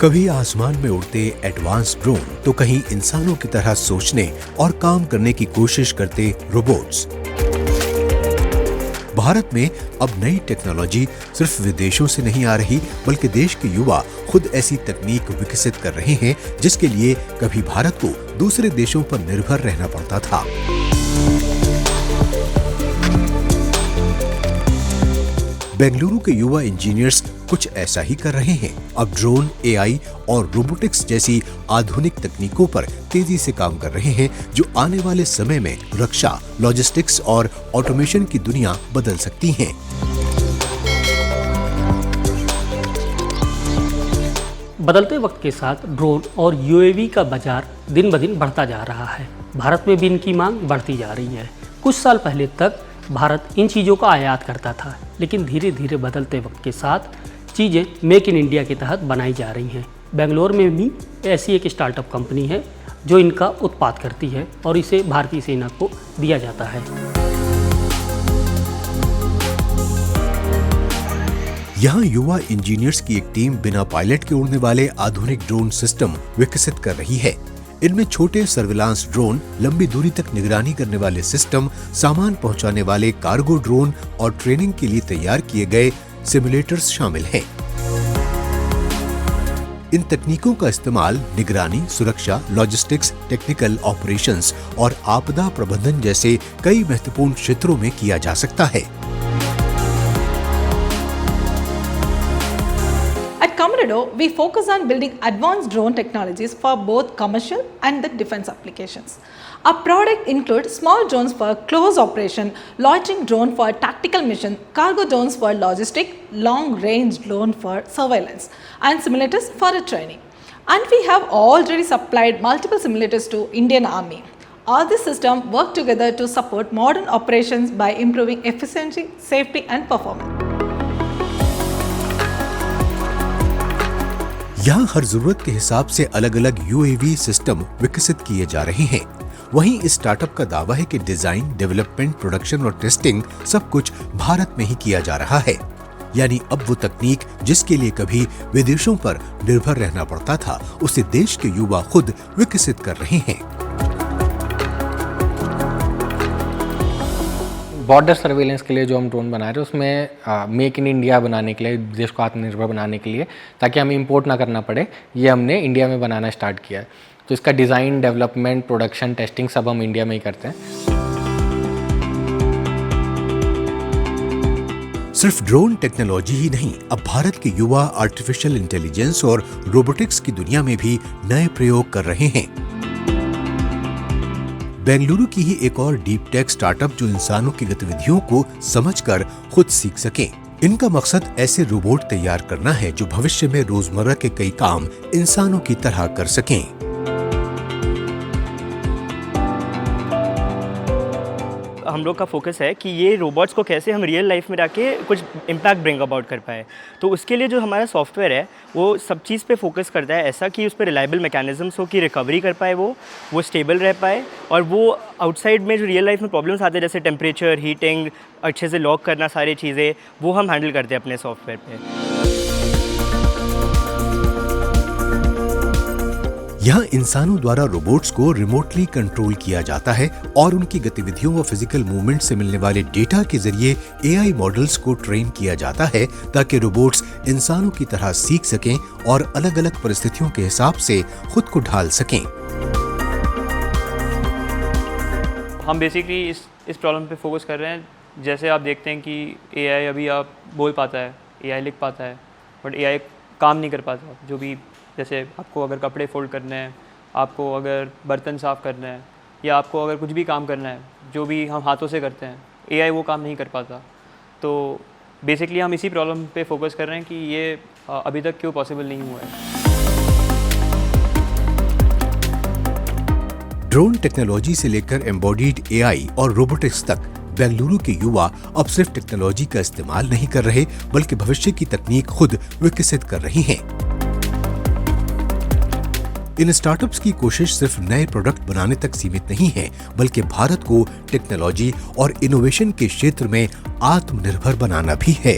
कभी आसमान में उड़ते एडवांस ड्रोन तो कहीं इंसानों की तरह सोचने और काम करने की कोशिश करते रोबोट्स। भारत में अब नई टेक्नोलॉजी सिर्फ विदेशों से नहीं आ रही, बल्कि देश के युवा खुद ऐसी तकनीक विकसित कर रहे हैं जिसके लिए कभी भारत को दूसरे देशों पर निर्भर रहना पड़ता था। बेंगलुरु के युवा इंजीनियर्स कुछ ऐसा ही कर रहे हैं। अब ड्रोन, एआई और रोबोटिक्स जैसी आधुनिक तकनीकों पर तेजी से काम कर रहे हैं जो आने वाले समय में रक्षा, लॉजिस्टिक्स और ऑटोमेशन की दुनिया बदल सकती हैं। बदलते वक्त के साथ ड्रोन और यूएवी का बाजार दिन ब दिन बढ़ता जा रहा है। भारत में भी इनकी मांग बढ़ती जा रही है। कुछ साल पहले तक भारत इन चीज़ों का आयात करता था, लेकिन धीरे धीरे बदलते वक्त के साथ चीज़ें मेक इन इंडिया के तहत बनाई जा रही हैं। बेंगलोर में भी ऐसी एक स्टार्टअप कंपनी है जो इनका उत्पाद करती है और इसे भारतीय सेना को दिया जाता है। यहाँ युवा इंजीनियर्स की एक टीम बिना पायलट के उड़ने वाले आधुनिक ड्रोन सिस्टम विकसित कर रही है। इनमें छोटे सर्विलांस ड्रोन, लंबी दूरी तक निगरानी करने वाले सिस्टम, सामान पहुंचाने वाले कार्गो ड्रोन और ट्रेनिंग के लिए तैयार किए गए सिमुलेटर्स शामिल हैं। इन तकनीकों का इस्तेमाल निगरानी, सुरक्षा, लॉजिस्टिक्स, टेक्निकल ऑपरेशंस और आपदा प्रबंधन जैसे कई महत्वपूर्ण क्षेत्रों में किया जा सकता है। At Comodo, we focus on building advanced drone technologies for both commercial and the defense applications. Our product includes small drones for close operation, loitering drone for tactical mission, cargo drones for logistic, long-range drone for surveillance, and simulators for training. And we have already supplied multiple simulators to Indian Army. All these systems work together to support modern operations by improving efficiency, safety, and performance. यहाँ हर जरूरत के हिसाब से अलग अलग UAV system विकसित किए जा रहे हैं। वहीं इस स्टार्टअप का दावा है कि डिजाइन, डेवलपमेंट, प्रोडक्शन और टेस्टिंग सब कुछ भारत में ही किया जा रहा है। यानी अब वो तकनीक जिसके लिए कभी विदेशों पर निर्भर रहना पड़ता था, उसे देश के युवा खुद विकसित कर रहे हैं। बॉर्डर सर्वेलेंस के लिए जो हम ड्रोन बना रहे हैं उसमें मेक इन इंडिया बनाने के लिए, देश को आत्मनिर्भर बनाने के लिए, ताकि हमें इंपोर्ट ना करना पड़े, ये हमने इंडिया में बनाना स्टार्ट किया है। तो इसका डिज़ाइन, डेवलपमेंट, प्रोडक्शन, टेस्टिंग सब हम इंडिया में ही करते हैं। सिर्फ ड्रोन टेक्नोलॉजी ही नहीं, अब भारत के युवा आर्टिफिशियल इंटेलिजेंस और रोबोटिक्स की दुनिया में भी नए प्रयोग कर रहे हैं। बेंगलुरु की ही एक और डीप टेक स्टार्टअप जो इंसानों की गतिविधियों को समझकर खुद सीख सके। इनका मकसद ऐसे रोबोट तैयार करना है जो भविष्य में रोजमर्रा के कई काम इंसानों की तरह कर सकें। हम लोग का फोकस है कि ये रोबोट्स को कैसे हम रियल लाइफ में जाके कुछ इम्पैक्ट ब्रिंग अबाउट कर पाए। तो उसके लिए जो हमारा सॉफ्टवेयर है वो सब चीज़ पे फोकस करता है, ऐसा कि उस पर रिलायबल मैकेनिज्म्स हो कि रिकवरी कर पाए, वो स्टेबल रह पाए, और वो आउटसाइड में जो रियल लाइफ में प्रॉब्लम्स आते हैं जैसे टेम्परेचर, हीटिंग, अच्छे से लॉक करना, सारी चीज़ें वो हम हैंडल करते हैं अपने सॉफ्टवेयर पे। यहाँ इंसानों द्वारा रोबोट्स को रिमोटली कंट्रोल किया जाता है और उनकी गतिविधियों व फिजिकल मूवमेंट से मिलने वाले डेटा के जरिए एआई मॉडल्स को ट्रेन किया जाता है ताकि रोबोट्स इंसानों की तरह सीख सकें और अलग अलग परिस्थितियों के हिसाब से खुद को ढाल सकें। हम बेसिकली इस प्रॉब्लम पे फोकस कर रहे हैं। जैसे आप देखते हैं कि एआई अभी आप बोल पाता है, एआई लिख पाता है, बट एआई काम नहीं कर पाता। जो भी, जैसे आपको अगर कपड़े फोल्ड करने हैं, आपको अगर बर्तन साफ़ करना है, या आपको अगर कुछ भी काम करना है जो भी हम हाथों से करते हैं, एआई वो काम नहीं कर पाता। तो बेसिकली हम इसी प्रॉब्लम पे फोकस कर रहे हैं कि ये अभी तक क्यों पॉसिबल नहीं हुआ है। ड्रोन टेक्नोलॉजी से लेकर एम्बॉडीड एआई और रोबोटिक्स तक बेंगलुरु के युवा अब सिर्फ टेक्नोलॉजी का इस्तेमाल नहीं कर रहे, बल्कि भविष्य की तकनीक खुद विकसित कर रही हैं। इन स्टार्टअप्स की कोशिश सिर्फ नए प्रोडक्ट बनाने तक सीमित नहीं है, बल्कि भारत को टेक्नोलॉजी और इनोवेशन के क्षेत्र में आत्मनिर्भर बनाना भी है।